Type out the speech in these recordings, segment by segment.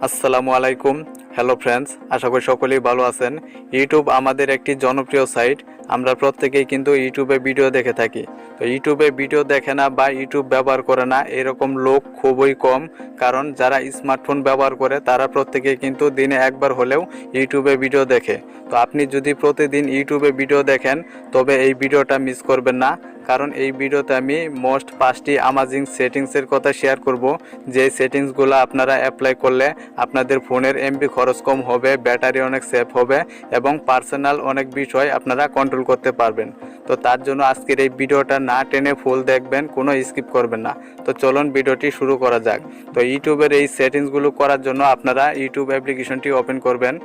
আসসালামু আলাইকুম। Hello friends, আশা করি সকলেই ভালো আছেন। ইউটিউব আমাদের একটি জনপ্রিয় সাইট। আমরা প্রত্যেকেই কিন্তু ইউটিউবে ভিডিও দেখে থাকি। তো ইউটিউবে ভিডিও দেখে না বা ইউটিউব ব্যবহার করে না এরকম লোক খুবই কম, কারণ যারা স্মার্টফোন ব্যবহার করে তারা প্রত্যেকেই কিন্তু দিনে একবার হলেও ইউটিউবে ভিডিও দেখে। তো আপনি যদি প্রতিদিন ইউটিউবে ভিডিও দেখেন তবে এই ভিডিওটা মিস করবেন না, কারণ এই ভিডিওতে আমি মোস্ট 5টি অ্যামাজিং সেটিংসের কথা শেয়ার করব, যে সেটিংসগুলো আপনারা অ্যাপ্লাই করলে আপনাদের ফোনের এমবি খরচ কম হবে, ব্যাটারি অনেক সেভ হবে এবং পার্সোনাল অনেক বিষয় আপনারা কন্ট্রোল করতে পারবেন। তো তার জন্য আজকের এই ভিডিওটা না টেনে ফুল দেখবেন, কোনো স্কিপ করবেন না। তো চলুন ভিডিওটি শুরু করা যাক। তো ইউটিউবের এই সেটিংসগুলো করার জন্য আপনারা ইউটিউব অ্যাপ্লিকেশনটি ওপেন করবেন।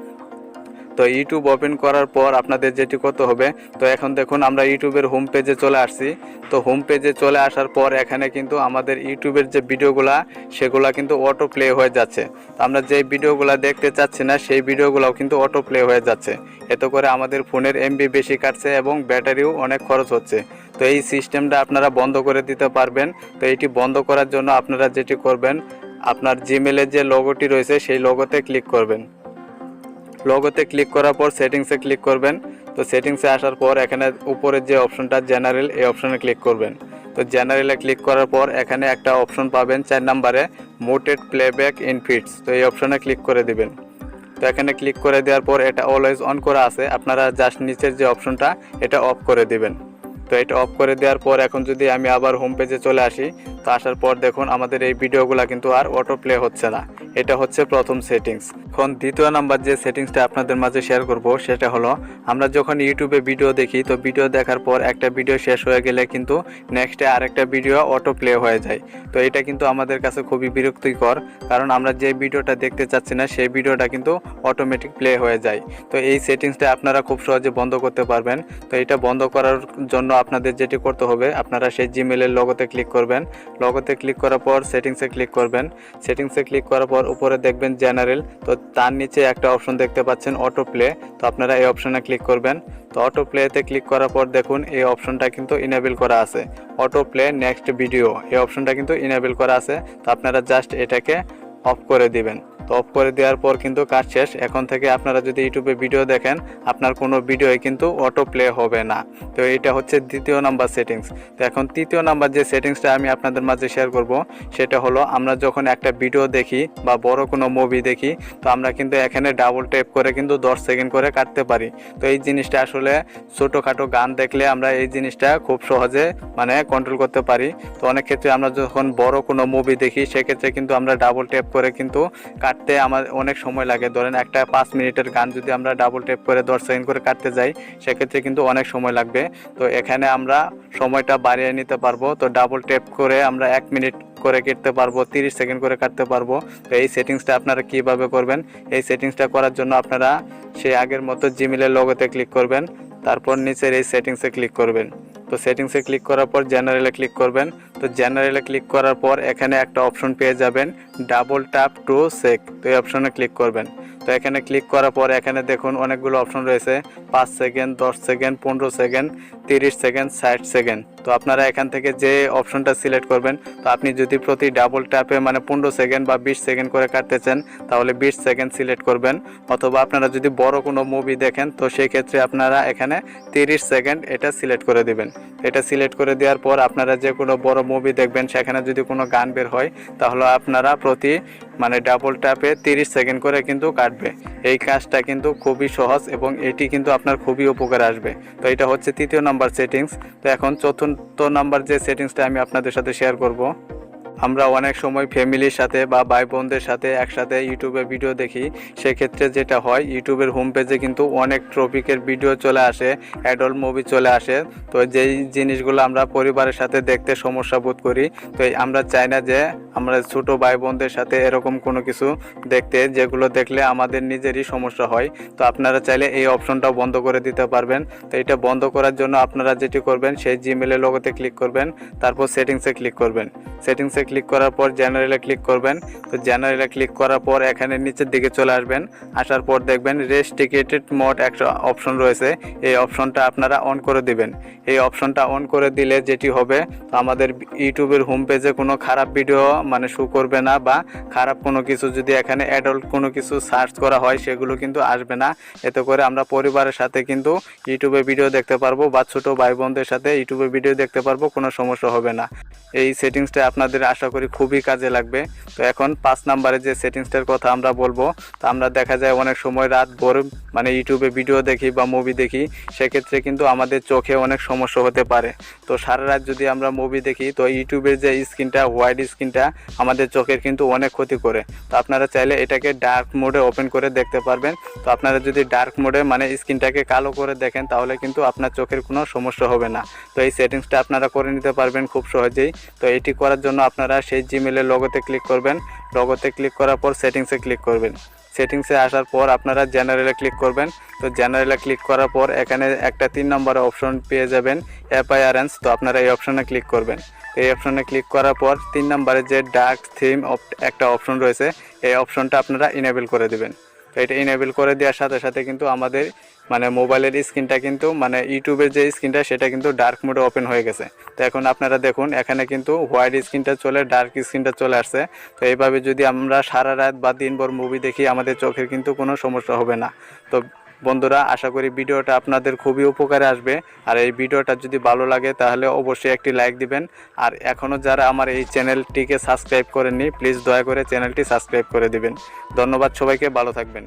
তো ইউটিউব ওপেন করার পর আপনাদের যেটি করতে হবে, তো এখন দেখুন আমরা ইউটিউবের হোম পেজে চলে আসছি। তো হোম পেজে চলে আসার পর এখানে কিন্তু আমাদের ইউটিউবের যে ভিডিওগুলা সেগুলা কিন্তু অটো প্লে হয়ে যাচ্ছে। তো আমরা যে ভিডিওগুলো দেখতে চাচ্ছি না সেই ভিডিওগুলোও কিন্তু অটো প্লে হয়ে যাচ্ছে। এতে করে আমাদের ফোনের এমবি বেশি কাটছে এবং ব্যাটারিও অনেক খরচ হচ্ছে। তো এই সিস্টেমটা আপনারা বন্ধ করে দিতে পারবেন। তো এটি বন্ধ করার জন্য আপনারা যেটি করবেন, আপনার জিমেলের যে লোগোটি রয়েছে সেই লোগোতে ক্লিক করবেন। লোগোতে ক্লিক করার পর সেটিংসে ক্লিক করবেন। তো সেটিংসে আসার পর এখানে উপরের যে অপশনটা জেনারেল, এই অপশনে ক্লিক করবেন। তো জেনারেলে ক্লিক করার পর এখানে একটা অপশন পাবেন 4 নম্বরে, মুটেড প্লেব্যাক ইন ফিডস। তো এই অপশনে ক্লিক করে দিবেন। তো এখানে ক্লিক করে দেওয়ার পর এটা অলওয়েজ অন করা আছে, আপনারা জাস্ট নিচের যে অপশনটা এটা অফ করে দিবেন। তো এটা অফ করে দেওয়ার পর এখন যদি আমি আবার হোম পেজে চলে আসি, তো আসার পর দেখুন আমাদের এই ভিডিওগুলো কিন্তু আর অটো প্লে হচ্ছে না। এটা হচ্ছে প্রথম সেটিংস। এখন দ্বিতীয় নাম্বার যে সেটিংসটা আপনাদের মাঝে শেয়ার করব সেটা হলো, আমরা যখন ইউটিউবে ভিডিও দেখি তো ভিডিও দেখার পর একটা ভিডিও শেষ হয়ে গেলে কিন্তু নেক্সটে আরেকটা ভিডিও অটো প্লে হয়ে যায়। তো এটা কিন্তু আমাদের কাছে খুবই বিরক্তিকর, কারণ আমরা যে ভিডিওটা দেখতে চাচ্ছি না সেই ভিডিওটা কিন্তু অটোমেটিক প্লে হয়ে যায়। তো এই সেটিংসটা আপনারা খুব সহজে বন্ধ করতে পারবেন। তো এটা বন্ধ করার জন্য আপনাদের যেটি করতে হবে, আপনারা সেই জিমেলের লোগোতে ক্লিক করবেন। লোগোতে ক্লিক করার পর সেটিংসে ক্লিক করবেন। সেটিংসে ক্লিক করার পর উপরে দেখবেন জেনারেল, তো তার নিচে একটা অপশন দেখতে পাচ্ছেন অটো প্লে। তো আপনারা এই অপশনে ক্লিক করবেন। তো অটো প্লেতে ক্লিক করার পর দেখুন এই অপশনটা কিন্তু ইনেবল করা আছে, অটো প্লে নেক্সট ভিডিও, এই অপশনটা কিন্তু ইনেবল করা আছে। তো আপনারা জাস্ট এটাকে অফ করে দিবেন। তো অফ করে দেওয়ার পর কিন্তু কাজ শেষ। এখন থেকে আপনারা যদি ইউটিউবে ভিডিও দেখেন আপনার কোনো ভিডিওই কিন্তু অটো প্লে হবে না। তো এটা হচ্ছে দ্বিতীয় নাম্বার সেটিংস। তো এখন তৃতীয় নাম্বার যে সেটিংসটা আমি আপনাদের মাঝে শেয়ার করব সেটা হলো, আমরা যখন একটা ভিডিও দেখি বা বড় কোনো মুভি দেখি তো আমরা কিন্তু এখানে ডাবল ট্যাপ করে কিন্তু 10 সেকেন্ড করে কাটতে পারি। তো এই জিনিসটা আসলে ছোটোখাটো গান দেখলে আমরা এই জিনিসটা খুব সহজে কন্ট্রোল করতে পারি। তো অনেক ক্ষেত্রে আমরা যখন বড় কোনো মুভি দেখি সেক্ষেত্রে কিন্তু আমরা ডাবল ট্যাপ করে কিন্তু কাটতে আমার অনেক সময় লাগে। ধরেন একটা 5 মিনিটের গান যদি আমরা ডাবল ট্যাপ করে 10 সেকেন্ড করে কাটতে যাই সেক্ষেত্রে কিন্তু অনেক সময় লাগবে। তো এখানে আমরা সময়টা বাড়িয়ে নিতে পারবো। তো ডাবল ট্যাপ করে আমরা 1 মিনিট করে কাটতে পারবো, 30 সেকেন্ড করে কাটতে পারবো। তো এই সেটিংসটা আপনারা কিভাবে করবেন, এই সেটিংসটা করার জন্য আপনারা সেই আগের মতো জিমেলের লোগোতে ক্লিক করবেন, তারপর নিচের এই সেটিংসে ক্লিক করবেন। তো সেটিংসে ক্লিক করার পর জেনারেলে ক্লিক করবেন। তো জেনারেলে ক্লিক করার পর এখানে একটা অপশন পেয়ে যাবেন ডাবল ট্যাপ টু সেক। তো এই অপশনে ক্লিক করবেন। তো এখানে ক্লিক করার পর এখানে দেখুন অনেকগুলো অপশন রয়েছে, 5 second, 10 second, 15 second, 30 second, 60 second. তো আপনারা এখান থেকে যে অপশনটা সিলেক্ট করবেন, তো আপনি যদি প্রতি ডাবল ট্যাপে 15 সেকেন্ড বা 20 সেকেন্ড করে কাটতে চান তাহলে 20 সেকেন্ড সিলেক্ট করবেন। অথবা আপনারা যদি বড় কোনো মুভি দেখেন তো সেই ক্ষেত্রে আপনারা এখানে 30 সেকেন্ড এটা সিলেক্ট করে দিবেন। এটা সিলেক্ট করে দেওয়ার পর আপনারা যে কোনো বড় মুভি দেখবেন সেখানে যদি কোনো গান বের হয় তাহলে আপনারা প্রতি ডাবল ট্যাপে 30 সেকেন্ড করে কিন্তু কাটবে। এই কাজটা কিন্তু খুবই সহজ এবং এটি কিন্তু আপনার খুবই উপকার আসবে। তো এটা হচ্ছে তৃতীয় নাম্বার সেটিংস। তো এখন চতুর্থ নাম্বার যে সেটিংসটা আমি আপনাদের সাথে শেয়ার করব, আমরা অনেক সময় ফ্যামিলির সাথে বা ভাই বোনদের সাথে একসাথে ইউটিউবে ভিডিও দেখি। সেক্ষেত্রে যেটা হয়, ইউটিউবের হোম পেজে কিন্তু অনেক টপিকের ভিডিও চলে আসে, অ্যাডাল্ট মুভি চলে আসে। তো যেই জিনিসগুলো আমরা পরিবারের সাথে দেখতে সমস্যা বোধ করি, তো আমরা চাই না যে আমরা ছোটো ভাই বোনদের সাথে এরকম কোনো কিছু দেখতে, যেগুলো দেখলে আমাদের নিজেরই সমস্যা হয়। তো আপনারা চাইলে এই অপশনটাও বন্ধ করে দিতে পারবেন। তো এটা বন্ধ করার জন্য আপনারা যেটি করবেন, সেই জিমেলের লোগোতে ক্লিক করবেন, তারপর সেটিংসে ক্লিক করবেন। সেটিংসে ক্লিক করার পর জেনারেলে ক্লিক করবেন। তো জেনারেলে ক্লিক করার পর এখানে নিচের দিকে চলে আসবেন। আসার পর দেখবেন রেস্ট্রিক্টেড মোড একটা অপশন রয়েছে, এই অপশনটা আপনারা অন করে দিবেন। এই অপশনটা অন করে দিলে যেটি হবে, আমাদের ইউটিউবের হোম পেজে কোনো খারাপ ভিডিও মানে শো করবে না, বা খারাপ কোনো কিছু যদি এখানে অ্যাডাল্ট কোনো কিছু সার্চ করা হয় সেগুলো কিন্তু আসবে না। এতে করে আমরা পরিবারের সাথে কিন্তু ইউটিউবে ভিডিও দেখতে পারবো, বা ছোটো ভাই বোনদের সাথে ইউটিউবে ভিডিও দেখতে পারবো, কোনো সমস্যা হবে না। এই সেটিংসটা আপনাদের আশা করি খুবই কাজে লাগবে। তো এখন 5 নম্বরে যে সেটিংসটার কথা আমরা বলবো, তো আমরা দেখা যায় অনেক সময় রাত ভোর মানে ইউটিউবে ভিডিও দেখি বা মুভি দেখি, সেক্ষেত্রে কিন্তু আমাদের চোখে অনেক সমস্যা হতে পারে। তো সারা রাত যদি আমরা মুভি দেখি, তো ইউটিউবের যে স্ক্রিনটা, হোয়াইট স্ক্রিনটা আমাদের চোখের কিন্তু অনেক ক্ষতি করে। তো আপনারা চাইলে এটাকে ডার্ক মোডে ওপেন করে দেখতে পারবেন। তো আপনারা যদি ডার্ক মোডে মানে স্ক্রিনটাকে কালো করে দেখেন, তাহলে কিন্তু আপনার চোখের কোনো সমস্যা হবে না। তো এই সেটিংসটা আপনারা করে নিতে পারবেন খুব সহজেই। তো এটি করার জন্য আপনারা সেই জিমেলের লোগোতে ক্লিক করবেন। লোগোতে ক্লিক করার পর সেটিংসে ক্লিক করবেন। সেটিংসে আসার পর আপনারা জেনারেলে ক্লিক করবেন। তো জেনারেলে ক্লিক করার পর এখানে একটা 3 নম্বরের অপশন পেয়ে যাবেন, অ্যাপিয়ারেন্স। তো আপনারা এই অপশনে ক্লিক করবেন। এই অপশনে ক্লিক করার পর 3 নম্বরে যে ডার্ক থিম একটা অপশন রয়েছে, এই অপশনটা আপনারা ইনেবল করে দেবেন। তো এটা ইনেবল করে দেওয়ার সাথে সাথে কিন্তু আমাদের মানে মোবাইলের স্ক্রিনটা কিন্তু মানে ইউটিউবের যে স্ক্রিনটা সেটা কিন্তু ডার্ক মোডে ওপেন হয়ে গেছে। তো এখন আপনারা দেখুন এখানে কিন্তু হোয়াইট স্ক্রিনটা চলে ডার্ক স্ক্রিনটা চলে আসছে। তো এইভাবে যদি আমরা সারা রাত বা দিনভর মুভি দেখি, আমাদের চোখের কিন্তু কোনো সমস্যা হবে না। তো বন্ধুরা, আশা করি ভিডিওটা আপনাদের খুবই উপকারে আসবে। আর এই ভিডিওটা যদি ভালো লাগে তাহলে অবশ্যই একটি লাইক দিবেন। আর এখনও যারা আমার এই চ্যানেলটিকে সাবস্ক্রাইব করেননি, প্লিজ দয়া করে চ্যানেলটি সাবস্ক্রাইব করে দিবেন। ধন্যবাদ সবাইকে, ভালো থাকবেন।